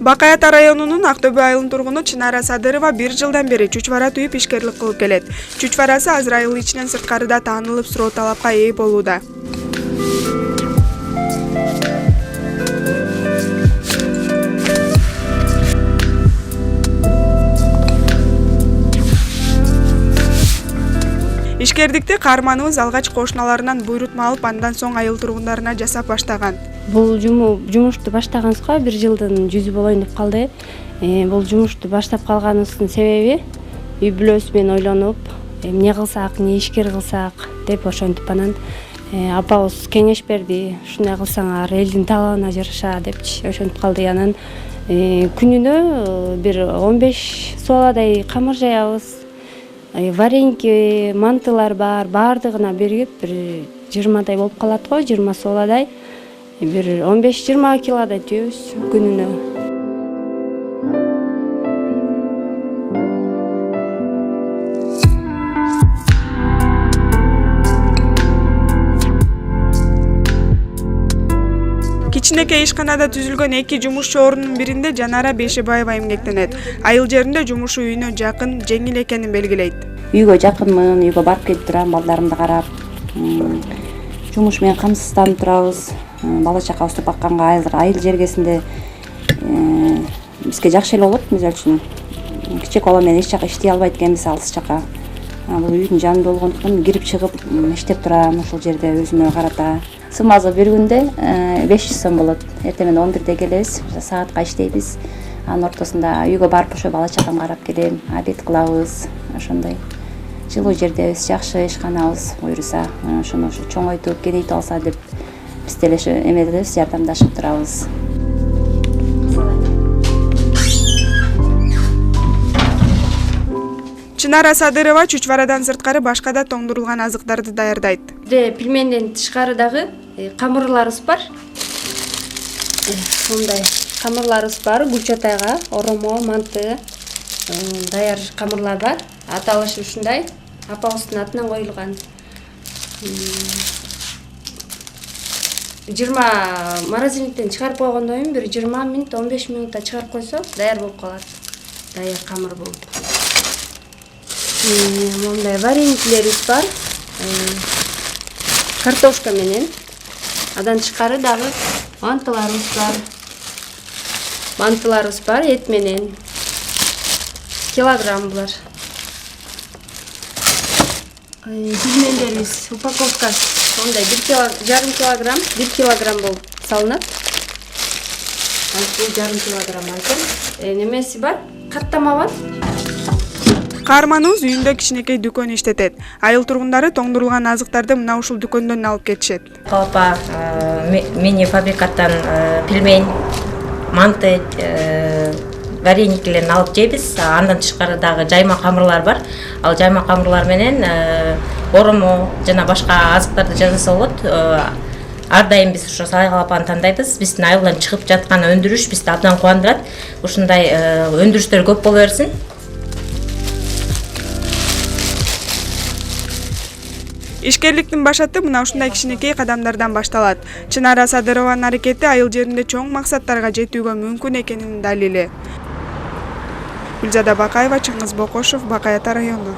Бакай Ата районунун Ак Төбө айылынын тургуну Чынара Садырова 1 жылдан бери чучвара түйүп ишкерлик кылып келет. Чучварасы азыр айыл ичинен сырткарыда таанылып, суроо талапка ээ болууда. Ишкердикти каарманыбыз алгач кошуналарынан буйрутма алып, андан соң айыл тургундарына жасап баштаган. Бул жумушту баштаганыбызга 1 жылдын жүзү болоюн деп калды. Бул жумушту баштап калганыбыздын себеби үй бүлөбүз менен ойлонуп, эмне кылсак, эмне ишкер кылсак деп ошентип анан апабыз кеңеш берди. Ушундай кылсаңар элдин талабына жараша депчи ошентип калды. Анан күнүнө бир 15 суаладай камыр жаябыз. Вареньки, мантылар бар, баардыгына биргип бир 20дай болуп калат го, 20 суаладай. Бир 15-20 килодай түйөбүз күнүнө. Кичинекей ишканада түзүлгөн 2 жумушчу ордунун биринде Жанара Бейшебаева эмгектенет. Айыл жеринде жумушу үйүнө жакын, жеңил экенин белгилейт. Үйгө жакынмын, үйгө барып келип турам, балдарымды карап. Жумуш менен камсызданып турабыз. Бала чакабызды бакканга айыл жергесинде бизге жакшы эле болот, мисалы үчүн. Кичек бала менен эч жака иштей албайт экенбиз, алыс жака. Бул үйдүн жанында болгондуктан кирип чыгып иштеп турам, ошол жерде өзүмө карата. Сымазы бир күндө 500 сом болот. Эртең менен 11-де келебиз, саатка иштейбиз. Анын ортосунда үйгө барып ошо бала чакамды карап келем, обед кылабыз, ошондой. Жылуу жердебиз, жакшы ишканабыз буйруса, ошону чоңойтуп, кеңейтип алса деп биз деле эмелебиз, жардамдашып турабыз. Чынара Садырова чучварадан сырткары башка да тоңдурулган азыктарды даярдайт. Пельменден тышкары дагы камырларыбыз бар. Мындай камырларыбыз бар, гүлчатайга, оромо, манты, даяр камырлар бар. Аталышы ушундай, апабыздын атынан коюлган. 20 морозильниктен чыгарып койгондон кийин бир 20 минут, 15 минутта чыгарып койсо, даяр болуп калат. Даяр камыр болуп. Мындай варениклерибиз бар. Картошка менен. Адан тышкары дагы мантыларыбыз бар. Мантыларыбыз бар, эт менен. Килограмм булар. Пельмендерибиз упаковка сондай 1,5 килограмм, 1 килограмм болуп салынат. Бул 1,5 килограмм айкын. Немеси бар? Каттама бар. Каарманыбыз үйүндө кичинекей дүкөн иштетет. Айыл тургундары тоңдурулган азыктарды мына ушул дүкөндөн алып кетишет. Калпа мини фабрикаттан пельмень, манты, варениклерин алып жейбиз. Андан тышкары дагы жайма камырлар бар. Ал жайма камырлар менен оромо жана башка азыктарды жасаса болот. Ар дайым биз ошо сайгалапаны тандайбыз. Биздин айылдан чыгып жаткан өндүрүш бизди абдан кубандырат. Ушундай өндүрүштөр көп боло берсин. Ишкерликтин башаты мына ушундай кичинекей кадамдардан башталат. Чынара Садырованын аракети айыл жеринде чоң максаттарга жетүүгө мүмкүн экенинин далили. Гүлзада Бакаева, Чыңгыз Бокошов, Бакай Ата району.